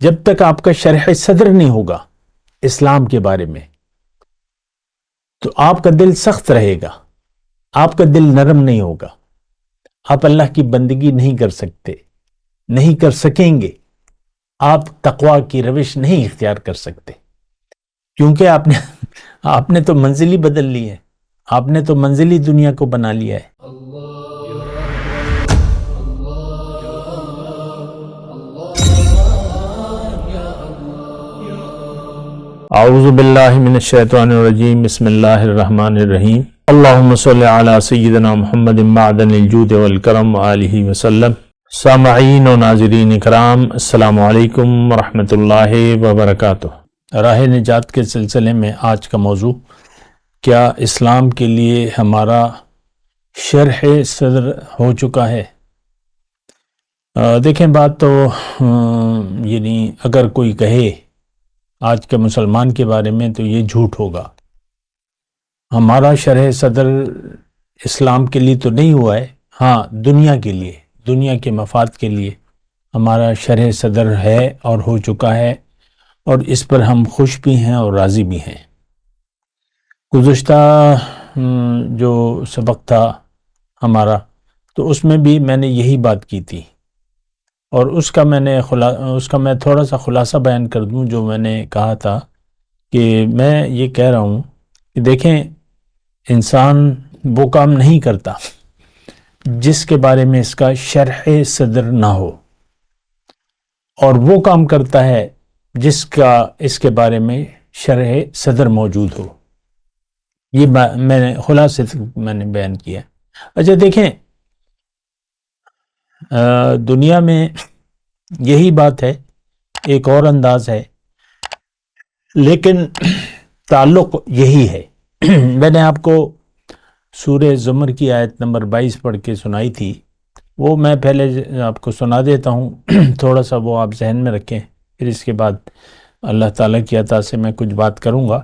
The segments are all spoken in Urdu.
جب تک آپ کا شرح صدر نہیں ہوگا اسلام کے بارے میں تو آپ کا دل سخت رہے گا، آپ کا دل نرم نہیں ہوگا، آپ اللہ کی بندگی نہیں کر سکتے، نہیں کر سکیں گے، آپ تقوی کی روش نہیں اختیار کر سکتے، کیونکہ آپ نے تو منزل ہی بدل لی ہے، آپ نے تو منزلی دنیا کو بنا لیا ہے۔ اعوذ باللہ من الشیطان الرجیم، بسم اللہ الرحمن الرحیم، اللہم صلی علی سیدنا محمد معدن الجود والکرم وآلہ وسلم۔ سامعین و ناظرین کرام، السلام علیکم ورحمۃ اللہ وبرکاتہ۔ راہ نجات کے سلسلے میں آج کا موضوع، کیا اسلام کے لیے ہمارا شرح صدر ہو چکا ہے؟ دیکھیں بات تو یعنی اگر کوئی کہے آج کے مسلمان کے بارے میں تو یہ جھوٹ ہوگا۔ ہمارا شرح صدر اسلام کے لیے تو نہیں ہوا ہے، ہاں دنیا کے لیے، دنیا کے مفاد کے لیے ہمارا شرح صدر ہے اور ہو چکا ہے، اور اس پر ہم خوش بھی ہیں اور راضی بھی ہیں۔ گزشتہ جو سبق تھا ہمارا تو اس میں بھی میں نے یہی بات کی تھی، اور اس کا میں تھوڑا سا خلاصہ بیان کر دوں۔ جو میں نے کہا تھا کہ میں یہ کہہ رہا ہوں کہ دیکھیں، انسان وہ کام نہیں کرتا جس کے بارے میں اس کا شرح صدر نہ ہو، اور وہ کام کرتا ہے جس کا اس کے بارے میں شرح صدر موجود ہو۔ یہ میں نے خلاصے میں نے بیان کیا۔ اچھا دیکھیں، دنیا میں یہی بات ہے، ایک اور انداز ہے، لیکن تعلق یہی ہے۔ میں نے آپ کو سورہ زمر کی آیت نمبر 22 پڑھ کے سنائی تھی، وہ میں پہلے آپ کو سنا دیتا ہوں، تھوڑا سا وہ آپ ذہن میں رکھیں، پھر اس کے بعد اللہ تعالیٰ کی عطا سے میں کچھ بات کروں گا۔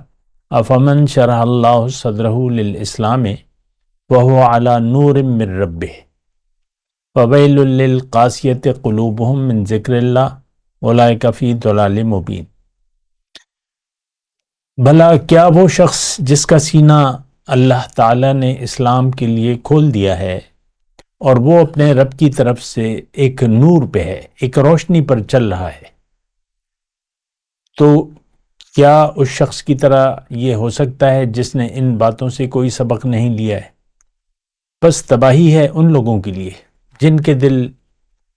افمن شرح اللہ صدرہ للاسلام وہو علی نور من ربہ فویل للقاسیۃ قلوبہم من ذکر اللہ اولئک فی ضلال مبین۔ بھلا کیا وہ شخص جس کا سینہ اللہ تعالیٰ نے اسلام کے لیے کھول دیا ہے اور وہ اپنے رب کی طرف سے ایک نور پہ ہے، ایک روشنی پر چل رہا ہے، تو کیا اس شخص کی طرح یہ ہو سکتا ہے جس نے ان باتوں سے کوئی سبق نہیں لیا ہے؟ بس تباہی ہے ان لوگوں کے لیے جن کے دل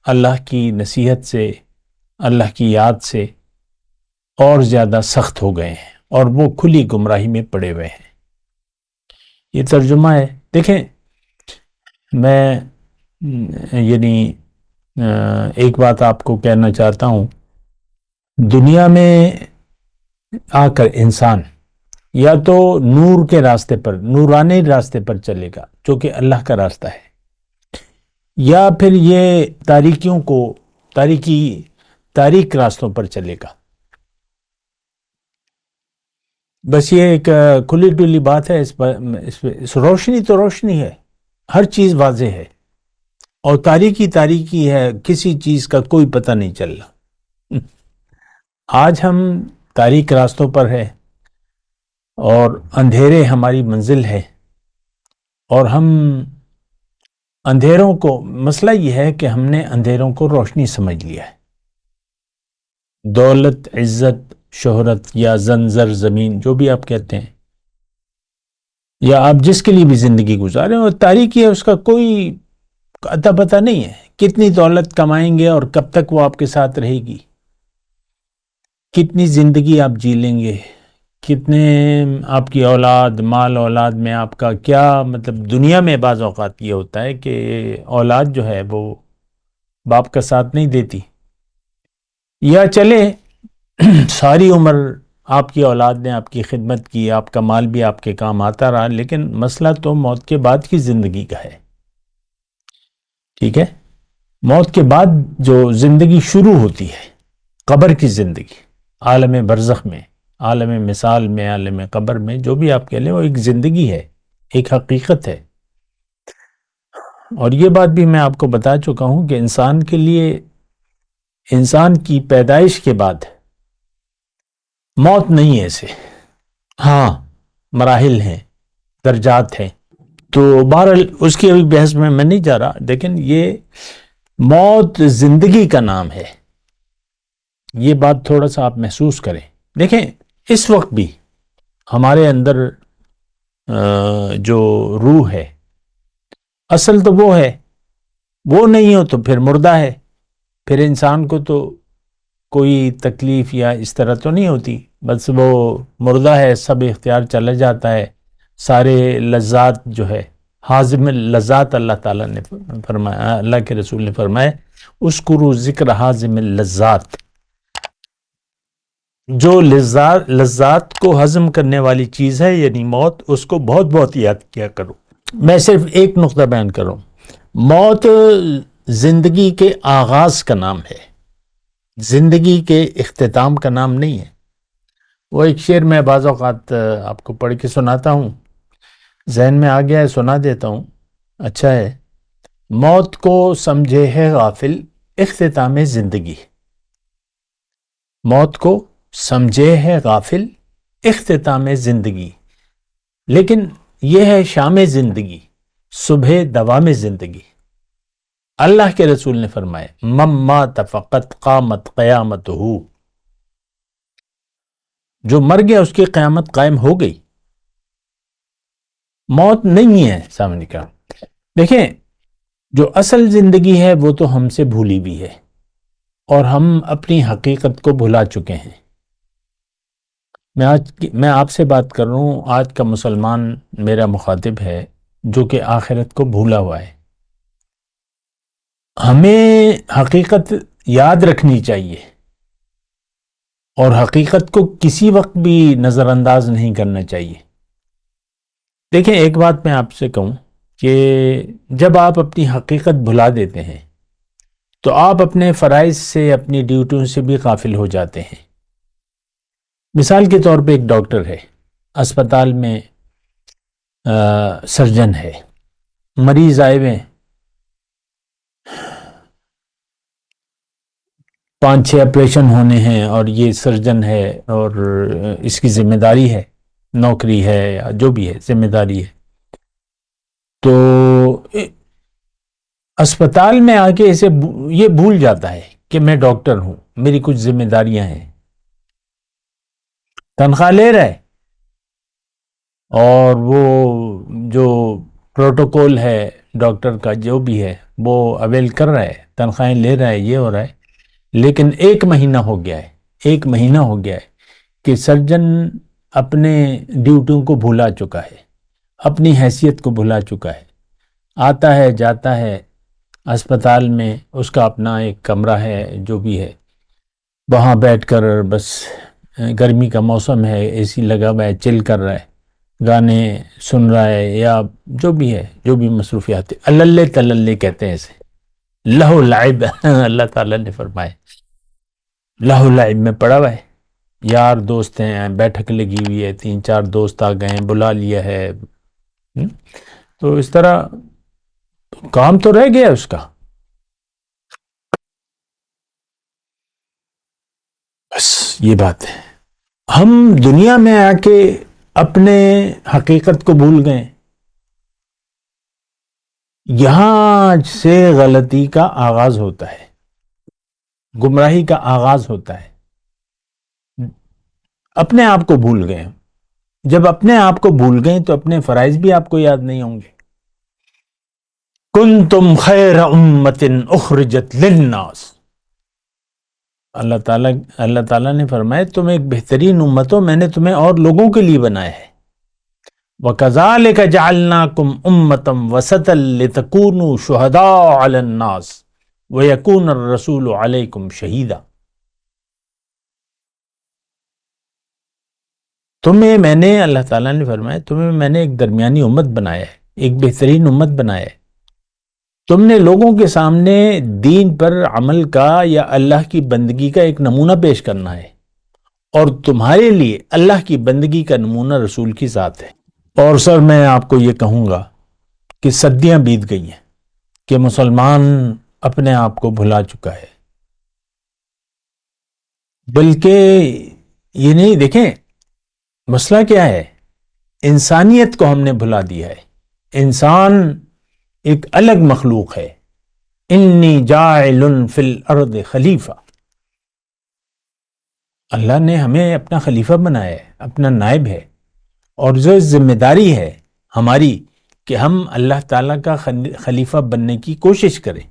اللہ کی نصیحت سے، اللہ کی یاد سے اور زیادہ سخت ہو گئے ہیں، اور وہ کھلی گمراہی میں پڑے ہوئے ہیں۔ یہ ترجمہ ہے۔ دیکھیں، میں یعنی ایک بات آپ کو کہنا چاہتا ہوں، دنیا میں آ کر انسان یا تو نور کے راستے پر، نورانی راستے پر چلے گا جو کہ اللہ کا راستہ ہے، یا پھر یہ تاریکیوں کو، تاریک راستوں پر چلے گا۔ بس یہ ایک کھلی ڈلی بات ہے، اس روشنی تو روشنی ہے، ہر چیز واضح ہے، اور تاریکی ہے، کسی چیز کا کوئی پتہ نہیں چل رہا۔ آج ہم تاریک راستوں پر ہے اور اندھیرے ہماری منزل ہے، اور ہم اندھیروں کو، مسئلہ یہ ہے کہ ہم نے اندھیروں کو روشنی سمجھ لیا ہے۔ دولت، عزت، شہرت یا زر زمین، جو بھی آپ کہتے ہیں، یا آپ جس کے لیے بھی زندگی گزاریں، اور تاریکی ہے، اس کا کوئی اتا پتہ نہیں ہے، کتنی دولت کمائیں گے اور کب تک وہ آپ کے ساتھ رہے گی، کتنی زندگی آپ جی لیں گے، کتنے آپ کی اولاد، مال اولاد میں آپ کا کیا مطلب۔ دنیا میں بعض اوقات یہ ہوتا ہے کہ اولاد جو ہے وہ باپ کا ساتھ نہیں دیتی، یا چلے ساری عمر آپ کی اولاد نے آپ کی خدمت کی، آپ کا مال بھی آپ کے کام آتا رہا، لیکن مسئلہ تو موت کے بعد کی زندگی کا ہے۔ ٹھیک ہے، موت کے بعد جو زندگی شروع ہوتی ہے، قبر کی زندگی، عالم برزخ میں، عالم مثال میں، عالم قبر میں، جو بھی آپ کہہ لیں، وہ ایک زندگی ہے، ایک حقیقت ہے۔ اور یہ بات بھی میں آپ کو بتا چکا ہوں کہ انسان کے لیے انسان کی پیدائش کے بعد موت نہیں ہے اسے، ہاں مراحل ہیں، درجات ہیں، تو بہرحال اس کی ابھی بحث میں نہیں جا رہا، لیکن یہ موت زندگی کا نام ہے، یہ بات تھوڑا سا آپ محسوس کریں۔ دیکھیں اس وقت بھی ہمارے اندر جو روح ہے، اصل تو وہ ہے، وہ نہیں ہو تو پھر مردہ ہے، پھر انسان کو تو کوئی تکلیف یا اس طرح تو نہیں ہوتی، بس وہ مردہ ہے، سب اختیار چلا جاتا ہے، سارے لذات جو ہے، حازم اللذات اللہ تعالیٰ نے فرمایا، اللہ کے رسول نے فرمایا اذکروا ذکر حازم اللذات، جو لذات کو ہضم کرنے والی چیز ہے یعنی موت، اس کو بہت بہت یاد کیا کرو۔ میں صرف ایک نقطہ بیان کروں، موت زندگی کے آغاز کا نام ہے، زندگی کے اختتام کا نام نہیں ہے۔ وہ ایک شعر میں بعض اوقات آپ کو پڑھ کے سناتا ہوں، ذہن میں آ گیا ہے سنا دیتا ہوں، اچھا ہے۔ موت کو سمجھے ہے غافل اختتام زندگی، موت کو سمجھے ہے غافل اختتام زندگی، لیکن یہ ہے شام زندگی، صبح دوام زندگی۔ اللہ کے رسول نے فرمایا من مات فقط قامت قیامتہ، جو مر گیا اس کی قیامت قائم ہو گئی، موت نہیں ہے سامنے کا۔ دیکھیں جو اصل زندگی ہے وہ تو ہم سے بھولی بھی ہے، اور ہم اپنی حقیقت کو بھلا چکے ہیں۔ میں آپ سے بات کر رہا ہوں، آج کا مسلمان میرا مخاطب ہے جو کہ آخرت کو بھولا ہوا ہے۔ ہمیں حقیقت یاد رکھنی چاہیے، اور حقیقت کو کسی وقت بھی نظر انداز نہیں کرنا چاہیے۔ دیکھیں ایک بات میں آپ سے کہوں کہ جب آپ اپنی حقیقت بھلا دیتے ہیں تو آپ اپنے فرائض سے، اپنی ڈیوٹیوں سے بھی غافل ہو جاتے ہیں۔ مثال کے طور پہ ایک ڈاکٹر ہے، اسپتال میں سرجن ہے، مریض آئے ہوئے 5-6 آپریشن ہونے ہیں، اور یہ سرجن ہے اور اس کی ذمہ داری ہے، نوکری ہے یا جو بھی ہے ذمہ داری ہے، تو اسپتال میں آ کے اسے یہ بھول جاتا ہے کہ میں ڈاکٹر ہوں، میری کچھ ذمہ داریاں ہیں، تنخواہ لے رہا ہے اور وہ جو پروٹوکول ہے ڈاکٹر کا جو بھی ہے وہ اویل کر رہا ہے، تنخواہیں لے رہا ہے، یہ ہو رہا ہے، لیکن 1 مہینہ ہو گیا ہے، 1 مہینہ ہو گیا ہے کہ سرجن اپنے ڈیوٹیوں کو بھولا چکا ہے، اپنی حیثیت کو بھولا چکا ہے، آتا ہے جاتا ہے اسپتال میں، اس کا اپنا ایک کمرہ ہے جو بھی ہے، وہاں بیٹھ کر بس گرمی کا موسم ہے، اے سی لگا ہوا ہے، چل کر رہا ہے، گانے سن رہا ہے یا جو بھی ہے، جو بھی مصروفیات، اللہ تللے کہتے ہیں اسے، لہو لعب اللہ تعالیٰ نے فرمائے لہو لعب میں پڑا ہوا ہے، یار دوست ہیں، بیٹھک لگی ہوئی ہے، 3-4 دوست آ گئے ہیں، بلا لیا ہے، تو اس طرح کام تو رہ گیا اس کا۔ بس یہ بات ہے، ہم دنیا میں آ کے اپنے حقیقت کو بھول گئے، یہاں سے غلطی کا آغاز ہوتا ہے، گمراہی کا آغاز ہوتا ہے، اپنے آپ کو بھول گئے۔ جب اپنے آپ کو بھول گئے تو اپنے فرائض بھی آپ کو یاد نہیں ہوں گے۔ کنتم خیر امت اخرجت للناس، اللہ تعالیٰ نے فرمایا تم ایک بہترین امت ہو، میں نے تمہیں اور لوگوں کے لیے بنایا ہے۔ وَكَذَلِكَ جَعَلْنَاكُمْ أُمَّةً وَسَطًا لِتَكُونُوا شُهَدَاءَ عَلَى النَّاسِ وَيَكُونَ الرَّسُولُ عَلَيْكُمْ شَهِيدًا، تمہیں میں نے، اللہ تعالیٰ نے فرمایا تمہیں میں نے ایک درمیانی امت بنایا ہے، ایک بہترین امت بنایا ہے، تم نے لوگوں کے سامنے دین پر عمل کا یا اللہ کی بندگی کا ایک نمونہ پیش کرنا ہے، اور تمہارے لیے اللہ کی بندگی کا نمونہ رسول کی ذات ہے۔ اور سر میں آپ کو یہ کہوں گا کہ صدیاں بیت گئی ہیں کہ مسلمان اپنے آپ کو بھلا چکا ہے، بلکہ یہ نہیں، دیکھیں مسئلہ کیا ہے، انسانیت کو ہم نے بھلا دیا ہے. انسان ایک الگ مخلوق ہے. انی جاعل فی الارض خلیفہ، اللہ نے ہمیں اپنا خلیفہ بنایا ہے، اپنا نائب ہے، اور جو ذمہ داری ہے ہماری کہ ہم اللہ تعالیٰ کا خلیفہ بننے کی کوشش کریں.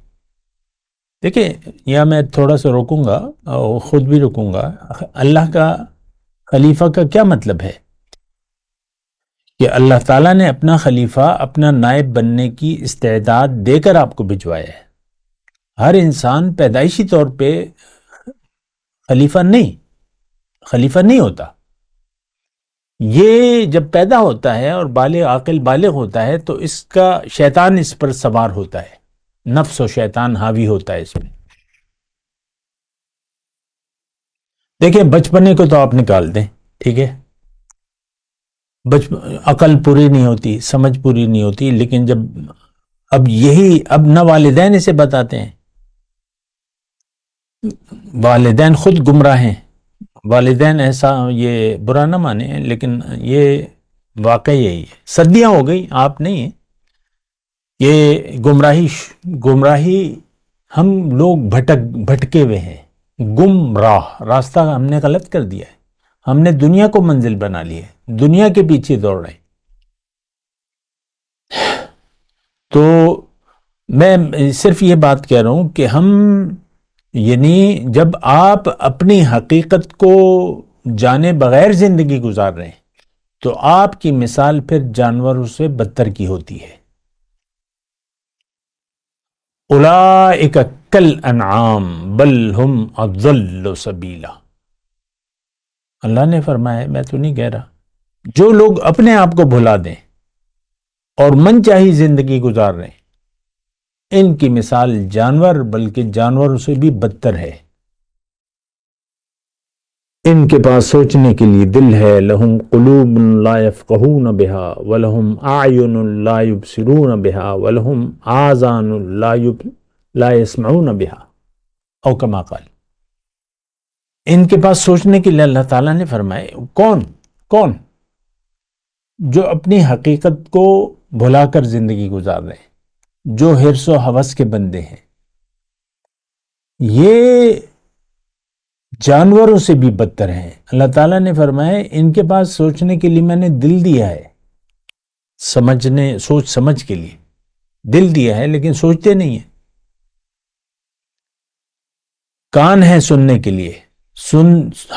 دیکھیں یہاں میں تھوڑا سا روکوں گا اور خود بھی رکوں گا. اللہ کا خلیفہ کا کیا مطلب ہے؟ کہ اللہ تعالیٰ نے اپنا خلیفہ، اپنا نائب بننے کی استعداد دے کر آپ کو بھجوایا ہے. ہر انسان پیدائشی طور پہ خلیفہ نہیں ہوتا. یہ جب پیدا ہوتا ہے اور عاقل بالغ ہوتا ہے تو اس کا شیطان اس پر سوار ہوتا ہے، نفس و شیطان حاوی ہوتا ہے اس میں. دیکھیں بچپنے کو تو آپ نکال دیں، ٹھیک ہے، عقل پوری نہیں ہوتی، سمجھ پوری نہیں ہوتی، لیکن جب اب نہ والدین اسے بتاتے ہیں، والدین خود گمراہ ہیں. والدین ایسا، یہ برا نہ مانے لیکن یہ واقعی یہی ہے. صدیاں ہو گئی، آپ نہیں ہیں، یہ گمراہی ہم لوگ بھٹکے ہوئے ہیں، گمراہ، راستہ ہم نے غلط کر دیا ہے. ہم نے دنیا کو منزل بنا لی ہے، دنیا کے پیچھے دوڑ رہے ہیں. تو میں صرف یہ بات کہہ رہا ہوں کہ ہم، یعنی جب آپ اپنی حقیقت کو جانے بغیر زندگی گزار رہے ہیں تو آپ کی مثال پھر جانوروں سے بدتر کی ہوتی ہے. اولئک کالانعام بل ہم اضل سبیلا. اللہ نے فرمایا، میں تو نہیں کہہ رہا، جو لوگ اپنے آپ کو بھلا دیں اور من چاہی زندگی گزار رہے ہیں، ان کی مثال جانور، بلکہ جانوروں سے بھی بدتر ہے. ان کے پاس سوچنے کے لیے دل ہے، لہم قلوب لا یفقہون بہا ولہم اعین لا یبصرون بہا ولہم آذان لا یسمعون بہا، او کما قال. ان کے پاس سوچنے کے لیے اللہ تعالیٰ نے فرمائے، کون جو اپنی حقیقت کو بھلا کر زندگی گزار رہے ہیں، جو حرص و ہوس کے بندے ہیں، یہ جانوروں سے بھی بدتر ہیں. اللہ تعالیٰ نے فرمایا ان کے پاس سوچنے کے لیے میں نے دل دیا ہے، سوچ سمجھ کے لیے دل دیا ہے، لیکن سوچتے نہیں ہیں. کان ہے سننے کے لیے،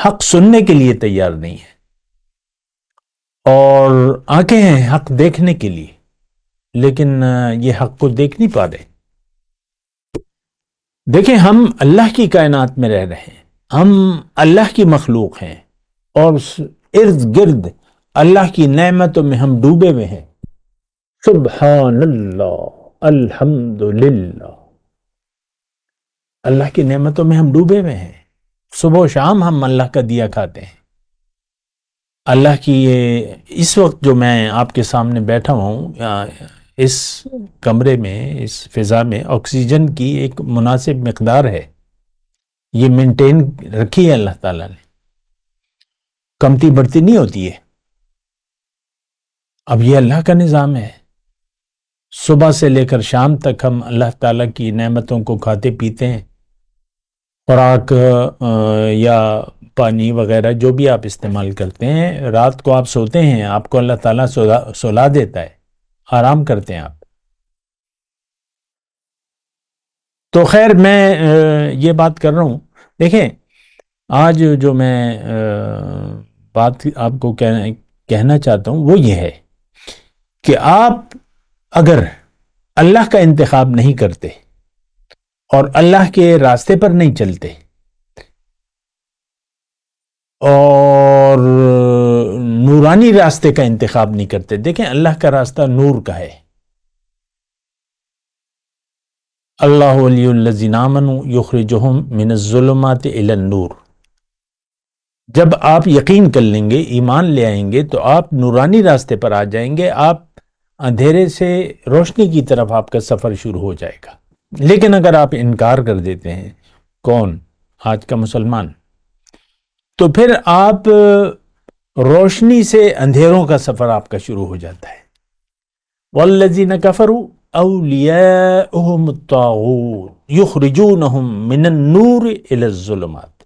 حق سننے کے لیے تیار نہیں ہے، اور آنکھیں ہیں حق دیکھنے کے لیے، لیکن یہ حق کو دیکھ نہیں پا رہے. دیکھیں ہم اللہ کی کائنات میں رہ رہے ہیں، ہم اللہ کی مخلوق ہیں، اور ارد گرد اللہ کی نعمتوں میں ہم ڈوبے ہوئے ہیں. سبحان اللہ، الحمدللہ، اللہ کی نعمتوں میں ہم ڈوبے ہوئے ہیں. صبح و شام ہم اللہ کا دیا کھاتے ہیں. اللہ کی اس وقت جو میں آپ کے سامنے بیٹھا ہوں، اس کمرے میں، اس فضا میں آکسیجن کی ایک مناسب مقدار ہے، یہ مینٹین رکھی ہے اللہ تعالیٰ نے، کمتی بڑھتی نہیں ہوتی ہے. اب یہ اللہ کا نظام ہے. صبح سے لے کر شام تک ہم اللہ تعالیٰ کی نعمتوں کو کھاتے پیتے ہیں. خوراک یا پانی وغیرہ جو بھی آپ استعمال کرتے ہیں، رات کو آپ سوتے ہیں، آپ کو اللہ تعالیٰ سلا دیتا ہے، آرام کرتے ہیں آپ. تو خیر میں یہ بات کر رہا ہوں. دیکھیں آج جو میں بات آپ کو کہنا چاہتا ہوں وہ یہ ہے کہ آپ اگر اللہ کا انتخاب نہیں کرتے اور اللہ کے راستے پر نہیں چلتے اور نورانی راستے کا انتخاب نہیں کرتے. دیکھیں اللہ کا راستہ نور کا ہے. اللہ ولی الذین آمنوا یخرجہم من الظلمات الی النور. جب آپ یقین کر لیں گے، ایمان لے آئیں گے، تو آپ نورانی راستے پر آ جائیں گے. آپ اندھیرے سے روشنی کی طرف آپ کا سفر شروع ہو جائے گا. لیکن اگر آپ انکار کر دیتے ہیں، کون؟ آج کا مسلمان. تو پھر آپ روشنی سے اندھیروں کا سفر آپ کا شروع ہو جاتا ہے. والذین کفروا اولیاؤہم الطاغوت یخرجونہم من النور الی الظلمات.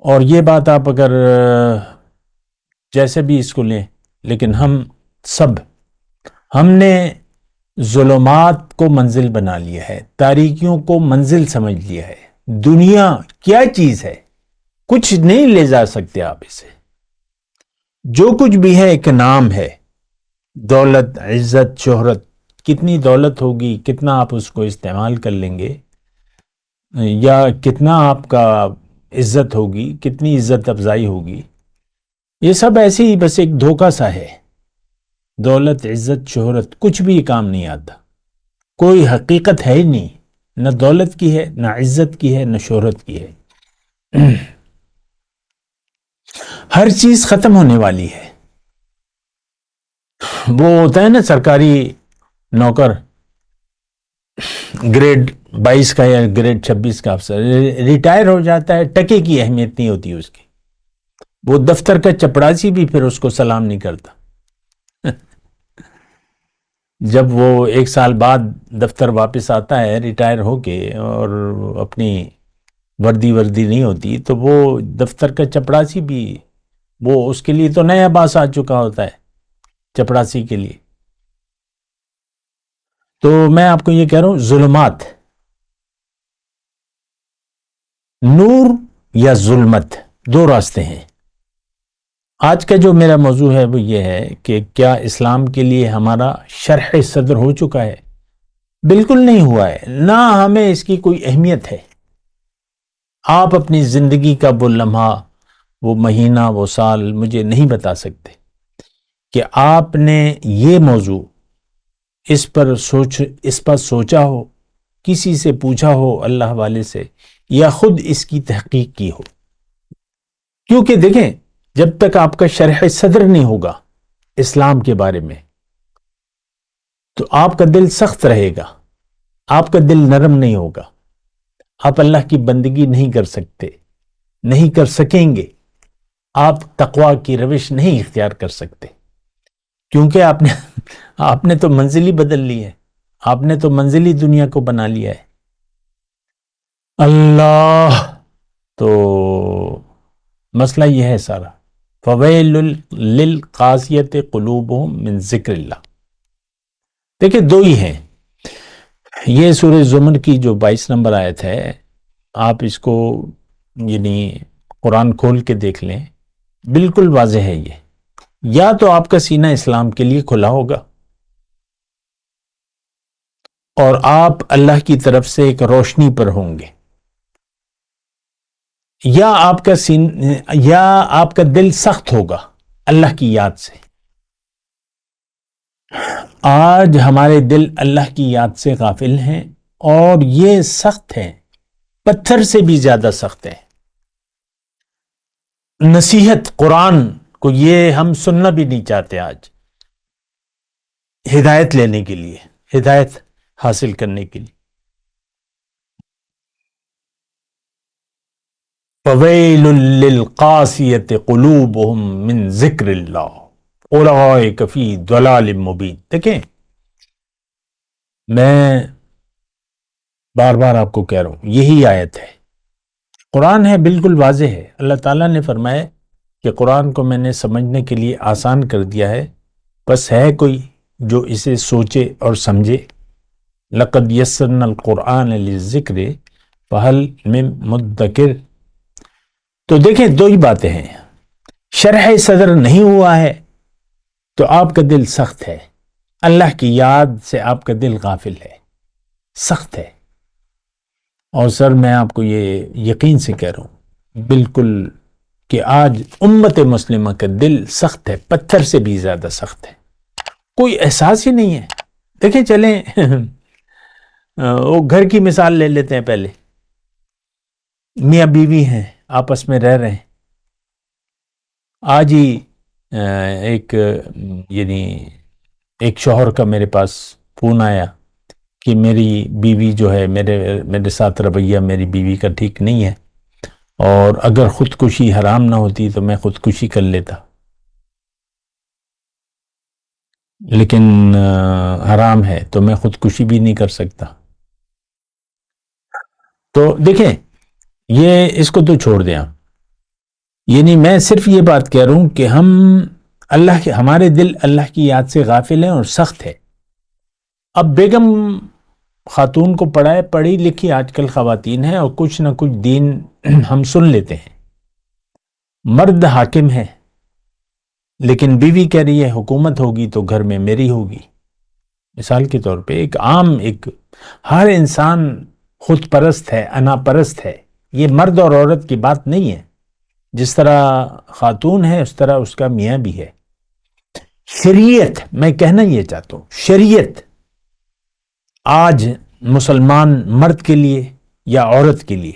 اور یہ بات آپ اگر جیسے بھی اس کو لیں، لیکن ہم نے ظلمات کو منزل بنا لیا ہے، تاریکیوں کو منزل سمجھ لیا ہے. دنیا کیا چیز ہے؟ کچھ نہیں لے جا سکتے آپ اسے. جو کچھ بھی ہے ایک نام ہے. دولت، عزت، شہرت، کتنی دولت ہوگی، کتنا آپ اس کو استعمال کر لیں گے، یا کتنا آپ کا عزت ہوگی، کتنی عزت افزائی ہوگی، یہ سب ایسے ہی بس ایک دھوکہ سا ہے. دولت، عزت، شہرت کچھ بھی کام نہیں آتا. کوئی حقیقت ہے ہی نہیں، نہ دولت کی ہے، نہ عزت کی ہے، نہ شہرت کی ہے. ہر چیز ختم ہونے والی ہے. وہ ہوتا ہے نا سرکاری نوکر، گریڈ 22 کا یا گریڈ 26 کا افسر ریٹائر ہو جاتا ہے، ٹکے کی اہمیت نہیں ہوتی اس کی. وہ دفتر کا چپڑاسی بھی پھر اس کو سلام نہیں کرتا. جب وہ 1 سال بعد دفتر واپس آتا ہے ریٹائر ہو کے، اور اپنی وردی نہیں ہوتی، تو وہ دفتر کا چپڑاسی بھی، وہ اس کے لیے تو نیا باس آ چکا ہوتا ہے چپڑاسی کے لیے. تو میں آپ کو یہ کہہ رہا ہوں، ظلمات، نور یا ظلمت، دو راستے ہیں. آج کا جو میرا موضوع ہے وہ یہ ہے کہ کیا اسلام کے لیے ہمارا شرح صدر ہو چکا ہے؟ بالکل نہیں ہوا ہے، نہ ہمیں اس کی کوئی اہمیت ہے. آپ اپنی زندگی کا وہ لمحہ، وہ مہینہ، وہ سال مجھے نہیں بتا سکتے کہ آپ نے یہ موضوع اس پر سوچا ہو، کسی سے پوچھا ہو، اللہ والے سے، یا خود اس کی تحقیق کی ہو. کیونکہ دیکھیں، جب تک آپ کا شرح صدر نہیں ہوگا اسلام کے بارے میں، تو آپ کا دل سخت رہے گا، آپ کا دل نرم نہیں ہوگا. آپ اللہ کی بندگی نہیں کر سکتے، نہیں کر سکیں گے. آپ تقویٰ کی روش نہیں اختیار کر سکتے، کیونکہ آپ نے تو منزل ہی بدل لی ہے. آپ نے تو منزلی دنیا کو بنا لیا ہے. اللہ، تو مسئلہ یہ ہے سارا. فویل للقاسیۃ قلوبہم من ذکر اللہ. دیکھیں، دو ہی ہیں. یہ سورہ زمر کی جو 22 نمبر آیت ہے، آپ اس کو یعنی قرآن کھول کے دیکھ لیں، بالکل واضح ہے. یہ یا تو آپ کا سینہ اسلام کے لیے کھلا ہوگا، اور آپ اللہ کی طرف سے ایک روشنی پر ہوں گے، یا آپ کا دل سخت ہوگا اللہ کی یاد سے. آج ہمارے دل اللہ کی یاد سے غافل ہیں، اور یہ سخت ہیں، پتھر سے بھی زیادہ سخت ہیں. نصیحت قرآن کو یہ ہم سننا بھی نہیں چاہتے آج، ہدایت لینے کے لیے، ہدایت حاصل کرنے کے لیے. فویل للقاسیۃ قلوبہم من ذکر اللہ اولئک فی ضلال مبین. دیکھیں، میں بار بار آپ کو کہہ رہا ہوں، یہی آیت ہے، قرآن ہے، بالکل واضح ہے. اللہ تعالیٰ نے فرمایا کہ قرآن کو میں نے سمجھنے کے لیے آسان کر دیا ہے، بس ہے کوئی جو اسے سوچے اور سمجھے. لقد یسرنا القرآن للذکر فہل من مدکر. تو دیکھیں، دو ہی باتیں ہیں. شرح صدر نہیں ہوا ہے تو آپ کا دل سخت ہے، اللہ کی یاد سے آپ کا دل غافل ہے، سخت ہے. اور سر، میں آپ کو یہ یقین سے کہہ رہا ہوں بالکل کہ آج امت مسلمہ کا دل سخت ہے، پتھر سے بھی زیادہ سخت ہے. کوئی احساس ہی نہیں ہے. دیکھیں، چلیں وہ گھر کی مثال لے لیتے ہیں. پہلے میاں بیوی ہیں، آپس میں رہ رہے ہیں. آج ہی ایک شوہر کا میرے پاس فون آیا کہ میری بیوی جو ہے، میرے ساتھ رویہ میری بیوی کا ٹھیک نہیں ہے، اور اگر خودکشی حرام نہ ہوتی تو میں خودکشی کر لیتا، لیکن حرام ہے تو میں خودکشی بھی نہیں کر سکتا۔ تو دیکھیں، یہ اس کو تو چھوڑ دیں آپ، یعنی میں صرف یہ بات کہہ رہا ہوں کہ ہمارے دل اللہ کی یاد سے غافل ہیں اور سخت ہے۔ اب بیگم خاتون کو پڑھی لکھی آج کل خواتین ہیں، اور کچھ نہ کچھ دین ہم سن لیتے ہیں۔ مرد حاکم ہے، لیکن بیوی کہہ رہی ہے حکومت ہوگی تو گھر میں میری ہوگی۔ مثال کے طور پہ ہر انسان خود پرست ہے، انا پرست ہے۔ یہ مرد اور عورت کی بات نہیں ہے، جس طرح خاتون ہے اس طرح اس کا میاں بھی ہے۔ شریعت، میں کہنا یہ چاہتا ہوں، شریعت آج مسلمان مرد کے لیے یا عورت کے لیے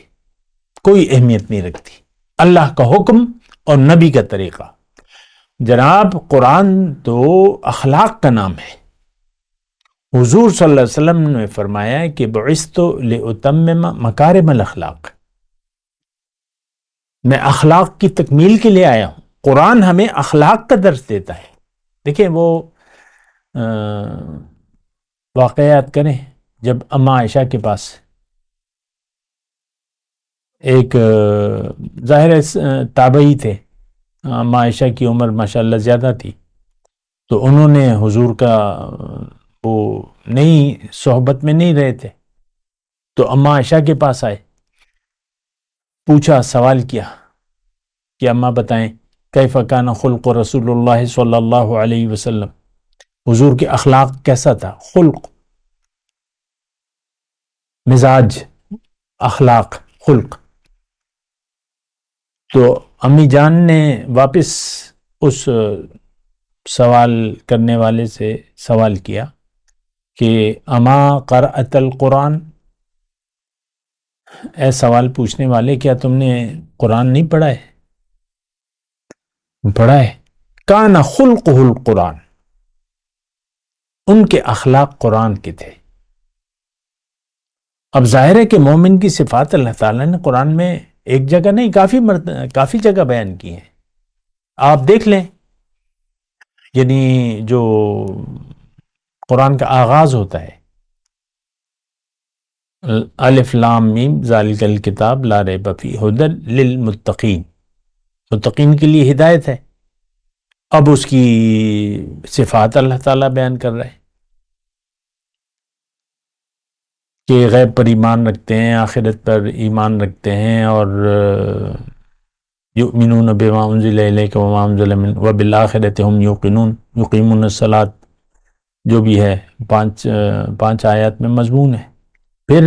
کوئی اہمیت نہیں رکھتی۔ اللہ کا حکم اور نبی کا طریقہ۔ جناب قرآن تو اخلاق کا نام ہے۔ حضور صلی اللہ علیہ وسلم نے فرمایا کہ بعثت لأتمم مکارم الاخلاق، میں اخلاق کی تکمیل کے لیے آیا ہوں۔ قرآن ہمیں اخلاق کا درس دیتا ہے۔ دیکھیں وہ واقعات کریں، جب اماں عائشہ کے پاس ایک ظاہر تابعی تھے، اماں عائشہ کی عمر ماشاءاللہ زیادہ تھی، تو انہوں نے حضور کا وہ نہیں صحبت میں نہیں رہے تھے، تو اماں عائشہ کے پاس آئے، پوچھا، سوال کیا کہ اماں بتائیں کیف کان خلق رسول اللہ صلی اللہ علیہ وسلم، حضور کے اخلاق کیسا تھا؟ خلق، مزاج، اخلاق، خلق۔ تو امی جان نے واپس اس سوال کرنے والے سے سوال کیا کہ اما قرأت القرآن، اے سوال پوچھنے والے کیا تم نے قرآن نہیں پڑھا ہے؟ پڑھا ہے۔ کان خلقہ القرآن، ان کے اخلاق قرآن کے تھے۔ اب ظاہر ہے کہ مومن کی صفات اللہ تعالیٰ نے قرآن میں ایک جگہ نہیں کافی جگہ بیان کی ہیں۔ آپ دیکھ لیں، یعنی جو قرآن کا آغاز ہوتا ہے، الف لام میم ذالک الکتاب لا ریب فیہ ھدی للمتقین، متقین کے لیے ہدایت ہے۔ اب اس کی صفات اللہ تعالیٰ بیان کر رہے ہیں کہ غیب پر ایمان رکھتے ہیں، آخرت پر ایمان رکھتے ہیں، اور یؤمنون بما انزل الیک وما انزل من وبالآخرۃ ہم یوقنون یقیمون الصلاۃ، جو بھی ہے پانچ آیات میں مضمون ہے۔ پھر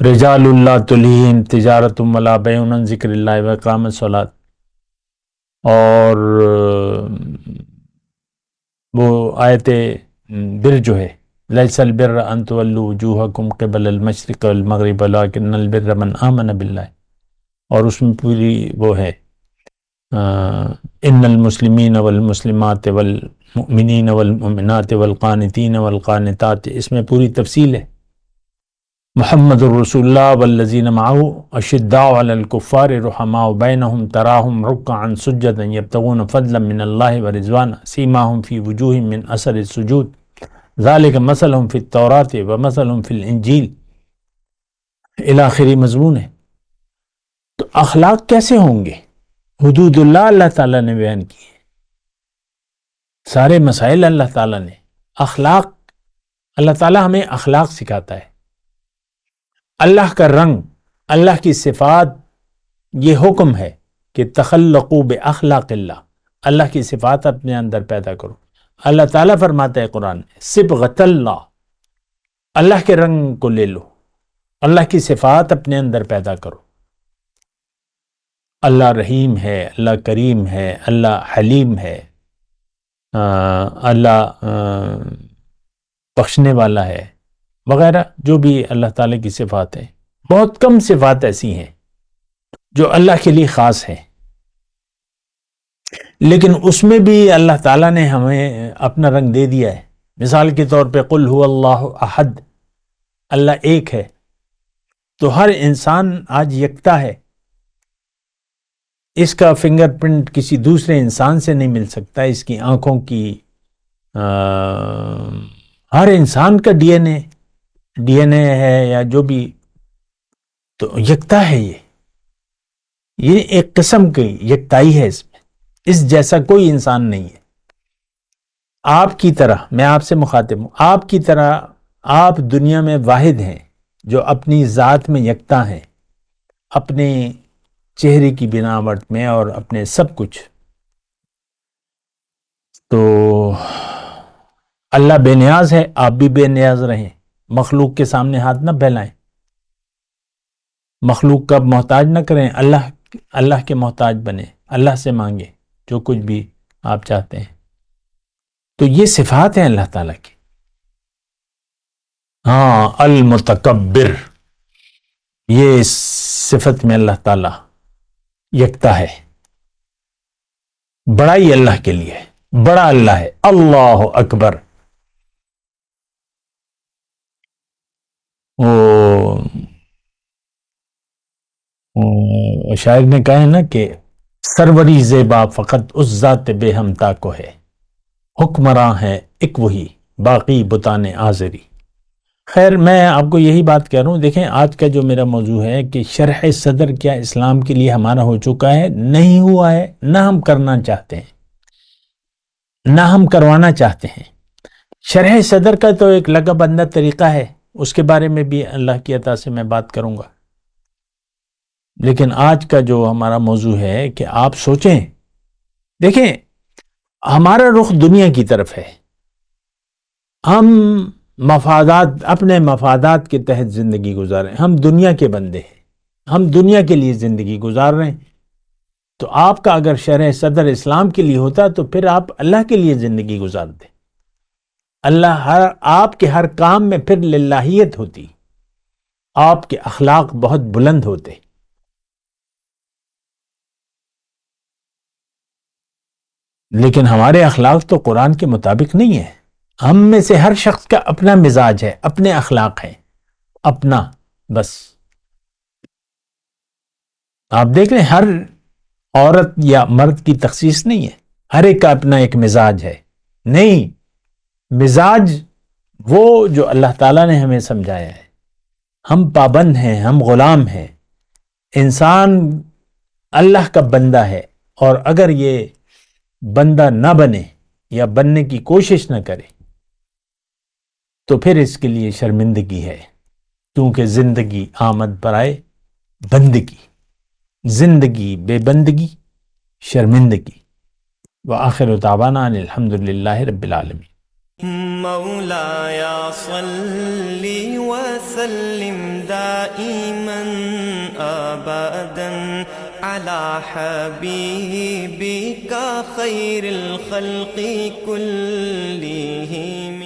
رجال اللہ تلہیہم تجارۃ ولا بیع عن ذکر اللہ واقام الصلاۃ، اور وہ آیت بر جو ہے، لیس البر ان تولوا وجوہکم قبل المشرق والمغرب ولکن البر من آمن باللہ، اور اس میں پوری وہ ہے ان المسلمین والمسلمات والمؤمنین والمؤمنات والقانتین والقانتات، اس میں پوری تفصیل ہے۔ محمد الرسول اللہ والذین معہ اشداء علی الکفار رحماء بینہم تراہم رکعا سجدا یبتغون فضلا من اللہ ورضوانا سیماہم فی وجوہہم من اثر السجود ذالک مثلہم فی التوراۃ ومثلہم فی الانجیل، الی آخری مضمون ہے۔ تو اخلاق کیسے ہوں گے؟ حدود اللہ تعالیٰ نے بیان کی ہے، سارے مسائل اللہ تعالیٰ نے، اخلاق، اللہ تعالیٰ ہمیں اخلاق سکھاتا ہے۔ اللہ کا رنگ، اللہ کی صفات، یہ حکم ہے کہ تخلقوا باخلاق اللہ، اللہ کی صفات اپنے اندر پیدا کرو۔ اللہ تعالیٰ فرماتا ہے قرآن میں صبغۃ اللہ، اللہ کے رنگ کو لے لو، اللہ کی صفات اپنے اندر پیدا کرو۔ اللہ رحیم ہے، اللہ کریم ہے، اللہ حلیم ہے، اللہ بخشنے والا ہے، وغیرہ جو بھی اللہ تعالیٰ کی صفات ہیں۔ بہت کم صفات ایسی ہیں جو اللہ کے لیے خاص ہیں، لیکن اس میں بھی اللہ تعالیٰ نے ہمیں اپنا رنگ دے دیا ہے۔ مثال کے طور پہ قل هو اللہ احد، اللہ ایک ہے، تو ہر انسان آج یکتا ہے، اس کا فنگر پرنٹ کسی دوسرے انسان سے نہیں مل سکتا، اس کی آنکھوں کی ہر انسان کا ڈی این اے ہے یا جو بھی، تو یکتا ہے یہ ایک قسم کی یکتائی ہے، اس میں اس جیسا کوئی انسان نہیں ہے۔ آپ کی طرح میں آپ سے مخاطب ہوں، آپ کی طرح آپ دنیا میں واحد ہیں جو اپنی ذات میں یکتا ہیں، اپنے چہرے کی بناوٹ میں اور اپنے سب کچھ۔ تو اللہ بے نیاز ہے، آپ بھی بے نیاز رہیں، مخلوق کے سامنے ہاتھ نہ پھیلائیں، مخلوق کا محتاج نہ کریں، اللہ کے محتاج بنیں، اللہ سے مانگیں جو کچھ بھی آپ چاہتے ہیں۔ تو یہ صفات ہیں اللہ تعالیٰ کی۔ ہاں، المتکبر، یہ صفت میں اللہ تعالیٰ یکتا ہے۔ بڑائی اللہ کے لیے، بڑا اللہ ہے، اللہ اکبر۔ شاعر نے کہا ہے نا کہ سروری زیبا فقط اس ذات بے ہمتا کو ہے، حکمراں ہے ایک وہی باقی بتانے آزری۔ خیر، میں آپ کو یہی بات کہہ رہا ہوں، دیکھیں آج کا جو میرا موضوع ہے کہ شرح صدر کیا اسلام کے لیے ہمارا ہو چکا ہے؟ نہیں ہوا ہے، نہ ہم کرنا چاہتے ہیں، نہ ہم کروانا چاہتے ہیں۔ شرح صدر کا تو ایک لگا بندہ طریقہ ہے، اس کے بارے میں بھی اللہ کی عطا سے میں بات کروں گا، لیکن آج کا جو ہمارا موضوع ہے کہ آپ سوچیں، دیکھیں ہمارا رخ دنیا کی طرف ہے، ہم اپنے مفادات کے تحت زندگی گزاریں، ہم دنیا کے بندے ہیں، ہم دنیا کے لیے زندگی گزار رہے ہیں۔ تو آپ کا اگر شرح صدر اسلام کے لیے ہوتا تو پھر آپ اللہ کے لیے زندگی گزارتے، آپ کے ہر کام میں پھر للہیت ہوتی، آپ کے اخلاق بہت بلند ہوتے۔ لیکن ہمارے اخلاق تو قرآن کے مطابق نہیں ہے۔ ہم میں سے ہر شخص کا اپنا مزاج ہے، اپنے اخلاق ہیں، اپنا بس۔ آپ دیکھ لیں، ہر عورت یا مرد کی تخصیص نہیں ہے، ہر ایک کا اپنا ایک مزاج ہے۔ نہیں، مزاج وہ جو اللہ تعالیٰ نے ہمیں سمجھایا ہے۔ ہم پابند ہیں، ہم غلام ہیں، انسان اللہ کا بندہ ہے، اور اگر یہ بندہ نہ بنے یا بننے کی کوشش نہ کرے تو پھر اس کے لیے شرمندگی ہے، کیونکہ زندگی آمد برائے بندگی، زندگی بے بندگی شرمندگی۔ وآخر دعوانا ان الحمدللہ رب العالمین۔ مولاي صل وسلم دائما ابدا على حبيبك خير الخلق كلهم